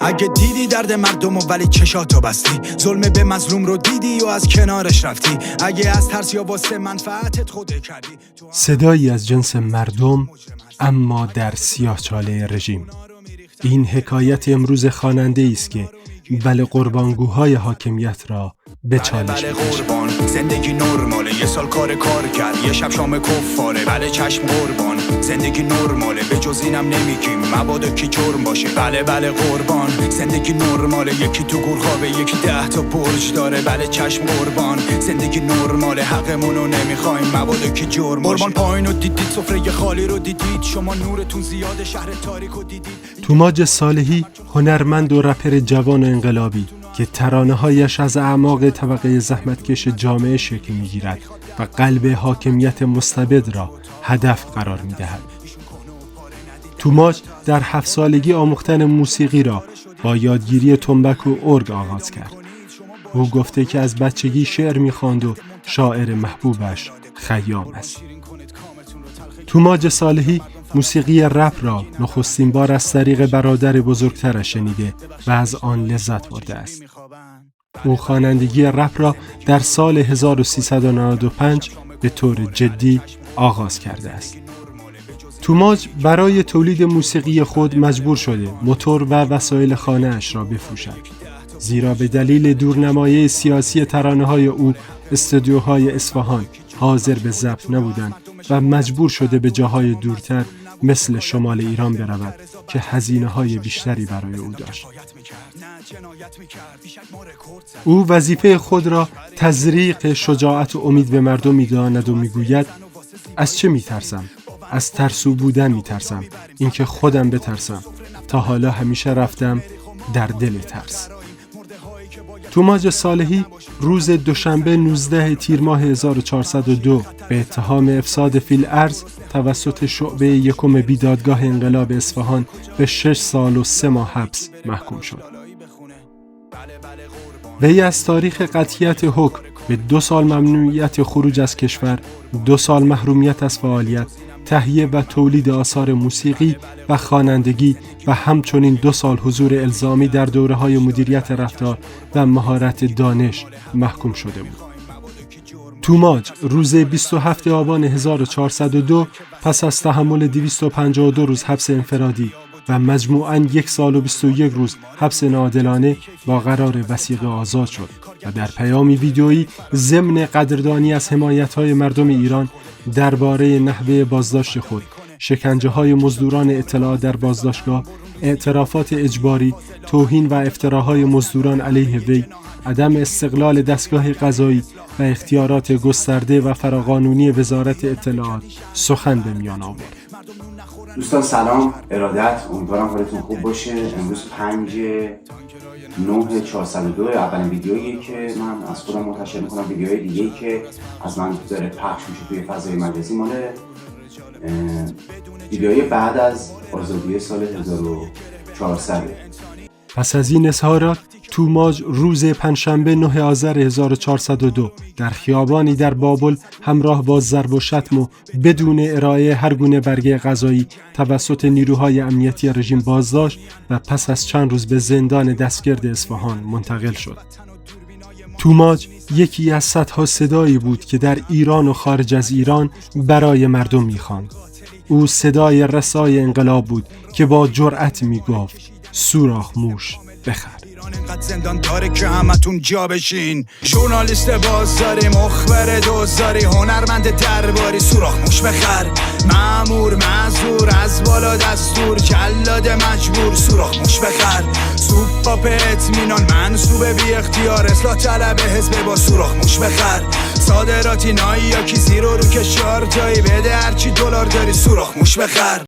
اگه دیدی درد مردم و ولی چشاتو بستی، ظلم به مظلوم رو دیدی و از کنارش رفتی، اگه از ترس یا واسه منفعتت خوده کردی. صدایی از جنس مردم اما در سیاه‌چاله رژیم. این حکایت امروز خواننده است که بله قربانگوهای حاکمیت را به چالش قربان زندگی نرماله، یه سال کار کرد، یه شب شام کفاره. بله چشم قربان زندگی نرماله، به جز اینم نمیگیم مبادا کی جرم باشه. بله قربان زندگی نرماله، یکی تو گور خوابه، یکی 10 تا برج داره. بله چشم قربان زندگی نرماله، حقمونو نمیخوایم مبادا کی جرم باشه. قربان پایینو دیدید، سفره خالی رو دیدید، شما نورتون زیاده شهر تاریکو دیدید. توماج صالحی هنرمند و رپر جوان انقلابی که ترانه‌هایش از اعماق طبقه زحمتکش جامعه شکل می‌گیرد و قلب حاکمیت مستبد را هدف قرار می‌دهد. توماج در 7 سالگی آموختن موسیقی را با یادگیری تنبک و ارگ آغاز کرد. او گفته که از بچگی شعر می‌خواند و شاعر محبوبش خیام است. توماج صالحی موسیقی رپ را نخستین بار از طریق برادر بزرگترش شنیده و از آن لذت برده است. او خوانندگی رپ را در سال 1395 به طور جدی آغاز کرده است. توماج برای تولید موسیقی خود مجبور شده موتور و وسایل خانه‌اش را بفروشد، زیرا به دلیل دورنمایی سیاسی ترانه‌های او استودیوهای اصفهان حاضر به ضبط نبودند و مجبور شده به جاهای دورتر مثل شمال ایران برود که هزینه‌های بیشتری برای او داشت. او وظیفه خود را تزریق شجاعت و امید به مردم می‌داند و می‌گوید از چه می‌ترسم؟ از ترسو بودن می‌ترسم، اینکه خودم بترسم. تا حالا همیشه رفتم در دل ترس. توماج صالحی روز دوشنبه 19 تیر ماه 1402 به اتهام افساد فی الارض توسط شعبه یکم بیدادگاه انقلاب اصفهان به 6 سال و 3 ماه حبس محکوم شد. وی از تاریخ قطعیت حکم به 2 سال ممنوعیت خروج از کشور، 2 سال محرومیت از فعالیت، تهیه و تولید آثار موسیقی و خوانندگی و همچنین 2 سال حضور الزامی در دوره‌های مدیریت رفتار و مهارت دانش محکوم شده بود. توماج روز 27 آبان 1402 پس از تحمل 252 روز حبس انفرادی و مجموعاً 1 سال و 21 روز حبس ناعادلانه با قرار وثیقه آزاد شد و در پیامی ویدیویی ضمن قدردانی از حمایت‌های مردم ایران درباره نحوه بازداشت خود، شکنجه‌های مزدوران اطلاعات در بازداشتگاه، اعترافات اجباری، توهین و افتراهای مزدوران علیه وی، عدم استقلال دستگاه قضایی و اختیارات گسترده و فراقانونی وزارت اطلاعات سخن به میان آورد. دوستان سلام، ارادت، امیدوارم حالتون خوب باشه. امروز 5/9/402 اولین ویدیویی که من از خودم منتشر میکنم. ویدیوهای دیگه‌ای که از من داره پخش میشه توی فضای مجازی مال ویدیوهای بعد از آزادی سال 1400. پس از این اظهارات، توماج روز پنجشنبه 9 آذر 1402 در خیابانی در بابل همراه با ضرب و شتم و بدون ارائه هر گونه برگه قضایی توسط نیروهای امنیتی رژیم بازداشت و پس از چند روز به زندان دستگرد اصفهان منتقل شد. توماج یکی از صدها صدایی بود که در ایران و خارج از ایران برای مردم می‌خواند. او صدای رسای انقلاب بود که با جرأت می‌گفت سوراخ موش بخر. اینقدر زندان داره که همتون جا بشین. ژورنالیست بازاری، مخبر دوزاری، هنرمند درباری، سوراخ موش بخر. مأمور معذور از بالا دستور، جلاد مجبور، سوراخ موش بخر. سوپاپ اطمینان منصوب بی اختیار، اصلاح طلب حزب با سوراخ موش بخر. صادراتی نایی یا کی زیرو رو که 4 جایی بده هرچی دلار داری، سوراخ موش بخر.